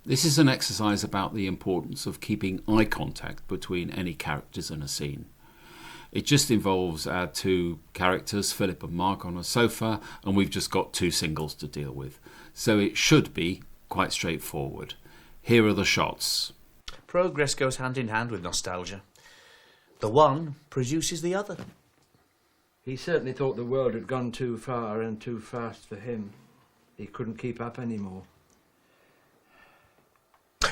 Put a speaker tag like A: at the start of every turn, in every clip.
A: This is an exercise about the importance of keeping eye contact between any characters in a scene. It just involves our two characters, Philip and Mark, on a sofa, and we've just got two singles to deal with. So it should be quite straightforward. Here are the shots.
B: Progress goes hand in hand with nostalgia. The one produces the other.
C: He certainly thought the world had gone too far and too fast for him. He couldn't keep up anymore.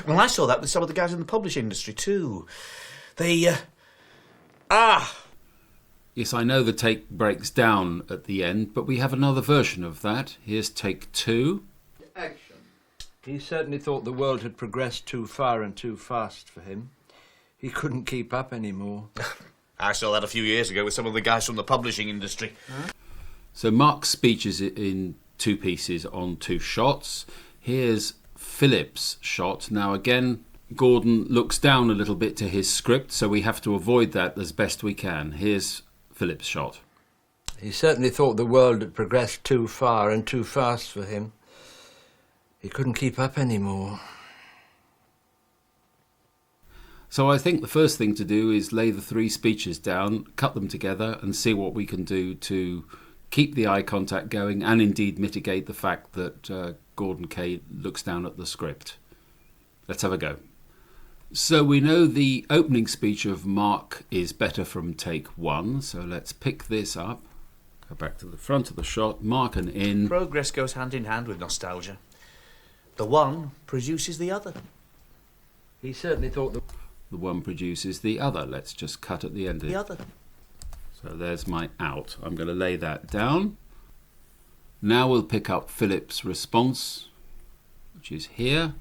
B: Well, I saw that with some of the guys in the publishing industry too. They,
A: Yes, I know the take breaks down at the end, but we have another version of that. Here's take 2.
C: Action. He certainly thought the world had progressed too far and too fast for him. He couldn't keep up anymore.
B: I saw that a few years ago with some of the guys from the publishing industry.
A: So Mark's speech is in 2 pieces on 2 shots. Here's Philip's shot. Now again, Gordon looks down a little bit to his script, so we have to avoid that as best we can. Here's Philip's shot.
C: He certainly thought the world had progressed too far and too fast for him. He couldn't keep up anymore.
A: So I think the first thing to do is lay the 3 speeches down, cut them together and see what we can do to keep the eye contact going and indeed mitigate the fact that Gordon Kay looks down at the script. Let's have a go. So we know the opening speech of Mark is better from take 1, so let's pick this up. Go back to the front of the shot, Mark and in.
B: Progress goes hand in hand with nostalgia. The one produces the other.
C: He certainly thought
A: The one produces the other. Let's just cut at the end of
B: The
A: it.
B: other.
A: So there's my out. I'm going to lay that down. Now we'll pick up Philip's response, which is here.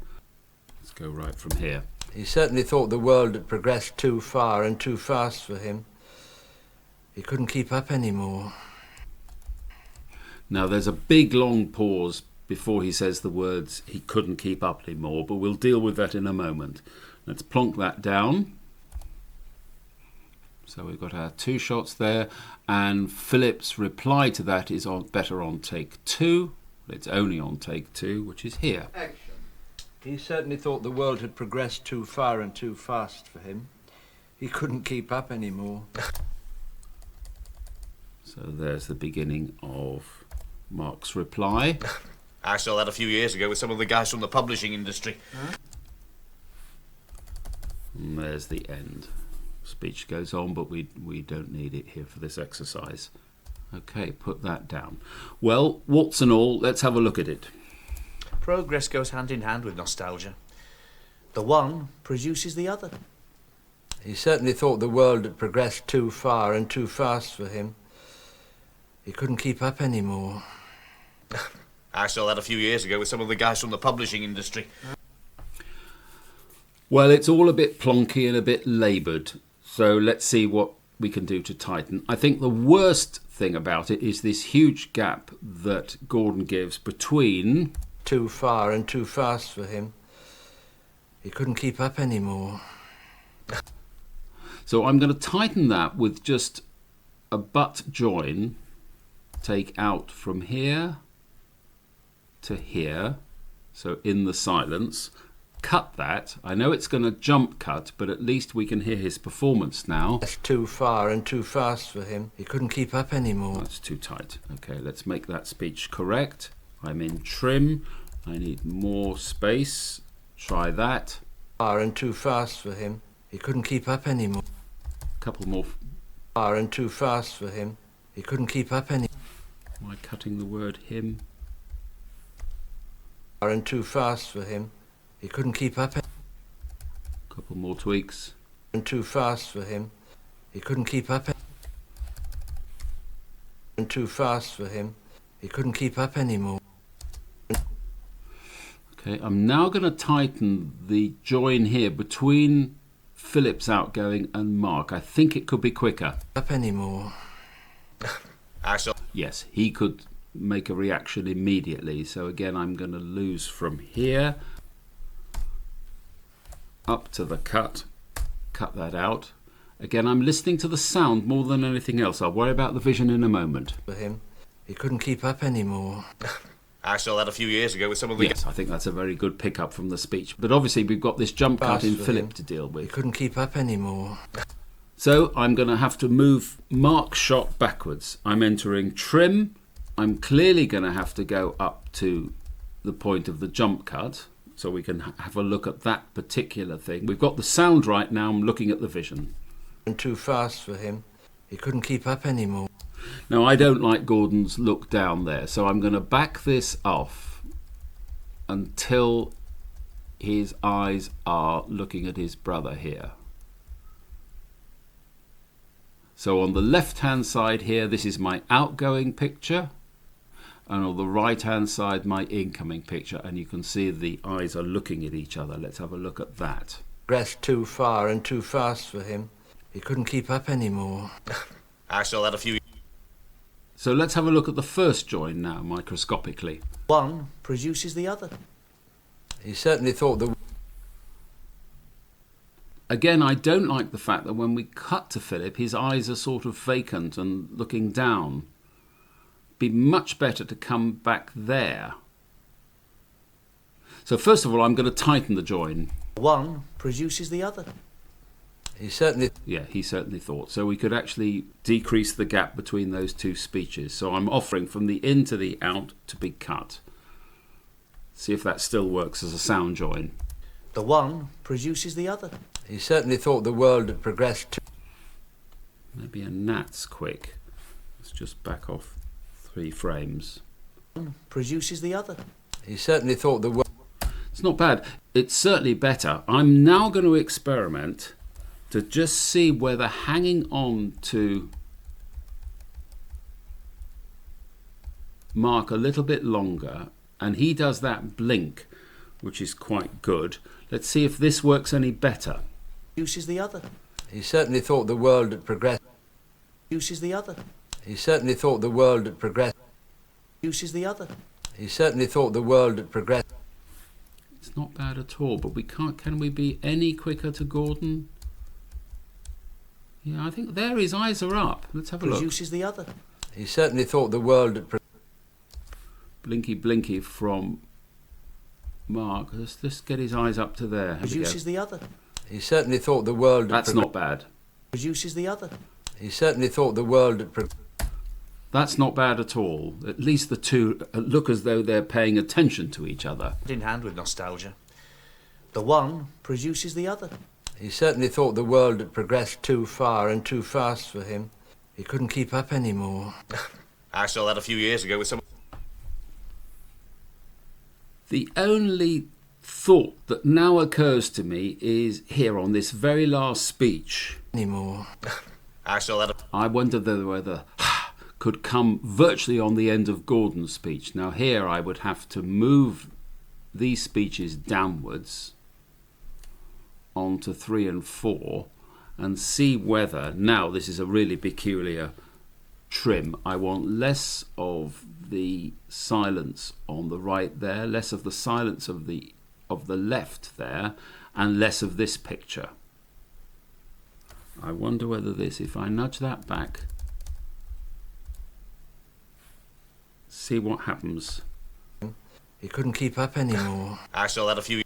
A: Let's go right from here.
C: He certainly thought the world had progressed too far and too fast for him. He couldn't keep up anymore.
A: Now there's a big long pause before he says the words he couldn't keep up anymore, but we'll deal with that in a moment. Let's plonk that down. So we've got our 2 shots there, and Philip's reply to that is better on take 2. It's only on take 2, which is here.
C: Action. He certainly thought the world had progressed too far and too fast for him. He couldn't keep up anymore.
A: So there's the beginning of Mark's reply.
B: I saw that a few years ago with some of the guys from the publishing industry.
A: And there's the end. Speech goes on, but we don't need it here for this exercise. Okay, put that down. Well, warts and all, let's have a look at it.
B: Progress goes hand in hand with nostalgia. The one produces the other.
C: He certainly thought the world had progressed too far and too fast for him. He couldn't keep up anymore.
B: I saw that a few years ago with some of the guys from the publishing industry.
A: Well, it's all a bit plonky and a bit laboured, so let's see what we can do to tighten. I think the worst thing about it is this huge gap that Gordon gives between
C: Too far and too fast for him. He couldn't keep up anymore.
A: So I'm going to tighten that with just a but join. Take out from here to here, so in the silence. Cut that. I know it's going to jump cut, but at least we can hear his performance now.
C: That's too far and too fast for him. He couldn't keep up anymore.
A: That's too tight. Okay, let's make that speech correct. I'm in trim. I need more space. Try that.
C: Far and too fast for him. He couldn't keep up anymore.
A: Couple more.
C: Far and too fast for him. He couldn't keep up anymore.
A: Am I cutting the word him?
C: Far and too fast for him. He couldn't keep up.
A: Couple more tweaks.
C: And too fast for him. He couldn't keep up. And too fast for him. He couldn't keep up anymore.
A: Okay, I'm now going to tighten the join here between Philip's outgoing and Mark. I think it could be quicker.
C: Up anymore.
B: I saw.
A: Yes, he could make a reaction immediately. So again, I'm going to lose from here up to the cut. Cut that out. Again, I'm listening to the sound more than anything else. I'll worry about the vision in a moment.
C: For him. He couldn't keep up anymore.
B: I saw that a few years ago with some of the...
A: Yes, I think that's a very good pickup from the speech. But obviously we've got this jump cut in
C: for
A: Philip
C: him.
A: to deal
C: He
A: with.
C: couldn't keep up anymore.
A: So I'm going to have to move Mark's shot backwards. I'm entering trim. I'm clearly going to have to go up to the point of the jump cut so we can have a look at that particular thing. We've got the sound right now. I'm looking at the vision.
C: And too fast for him. He couldn't keep up anymore.
A: Now, I don't like Gordon's look down there, so I'm going to back this off until his eyes are looking at his brother here. So on the left-hand side here, this is my outgoing picture, and on the right-hand side, my incoming picture, and you can see the eyes are looking at each other. Let's have a look at that.
C: Progressed too far and too fast for him. He couldn't keep up anymore.
B: I saw that a few...
A: So let's have a look at the first join now, microscopically.
B: One produces the other.
C: He certainly thought the...
A: Again, I don't like the fact that when we cut to Philip, his eyes are sort of vacant and looking down. Be much better to come back there. So first of all, I'm going to tighten the join.
B: One produces the other.
C: He certainly...
A: Yeah, he certainly thought. So we could actually decrease the gap between those two speeches. So I'm offering from the in to the out to be cut. See if that still works as a sound join.
B: The one produces the other.
C: He certainly thought the world had progressed too...
A: Maybe a gnat's quick. Let's just back off 3 frames.
B: One produces the other.
C: He certainly thought the world...
A: It's not bad. It's certainly better. I'm now going to experiment to just see whether hanging on to Mark a little bit longer, and he does that blink, which is quite good. Let's see if this works any better.
B: Produces the other.
C: He certainly thought the world had progressed...
B: Produces the other.
C: He certainly thought the world had progressed...
B: Produces the other.
C: He certainly thought the world had progressed...
A: It's not bad at all, but we can't. Can we be any quicker to Gordon? Yeah, I think there his eyes are up. Let's have a look.
B: Produces the other.
C: He certainly thought the world had...
A: Blinky blinky from Mark. Let's get his eyes up to there. Here we go.
B: Produces the other.
C: He certainly thought the world had...
A: That's not bad.
B: Produces the other.
C: He certainly thought the world had...
A: That's not bad at all. At least the two look as though they're paying attention to each other.
B: In hand with nostalgia. The one produces the other.
C: He certainly thought the world had progressed too far and too fast for him. He couldn't keep up anymore.
B: I saw that a few years ago with some...
A: The only thought that now occurs to me is here on this very last speech.
C: Anymore.
B: I saw that...
A: I wonder whether could come virtually on the end of Gordon's speech. Now here I would have to move these speeches downwards onto 3 and 4 and see whether, now this is a really peculiar trim, I want less of the silence on the right there, less of the silence of the left there, and less of this picture. I wonder whether this, if I nudge that back, see what happens.
C: He couldn't keep up anymore.
B: I saw that a few...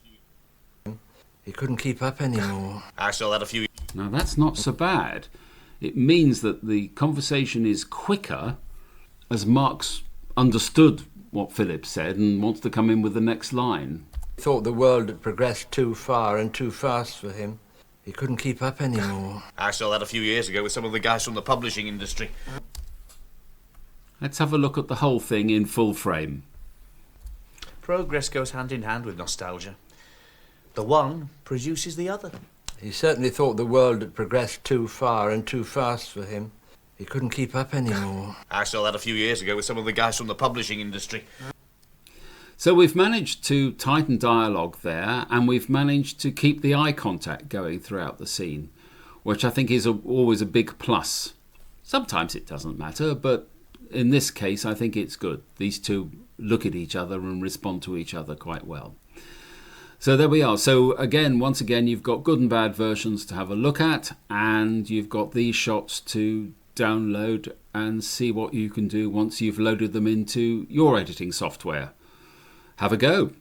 C: He couldn't keep up anymore.
B: I saw that a few...
A: Now that's not so bad. It means that the conversation is quicker as Mark's understood what Philip said and wants to come in with the next line.
C: He thought the world had progressed too far and too fast for him. He couldn't keep up anymore.
B: I saw that a few years ago with some of the guys from the publishing industry.
A: Let's have a look at the whole thing in full frame.
B: Progress goes hand in hand with nostalgia. The one produces the other.
C: He certainly thought the world had progressed too far and too fast for him. He couldn't keep up anymore.
B: I saw that a few years ago with some of the guys from the publishing industry.
A: So we've managed to tighten dialogue there, and we've managed to keep the eye contact going throughout the scene, which I think is always a big plus. Sometimes it doesn't matter, but in this case I think it's good. These two look at each other and respond to each other quite well. So there we are. So again, once again, you've got good and bad versions to have a look at, and you've got these shots to download and see what you can do once you've loaded them into your editing software. have a go.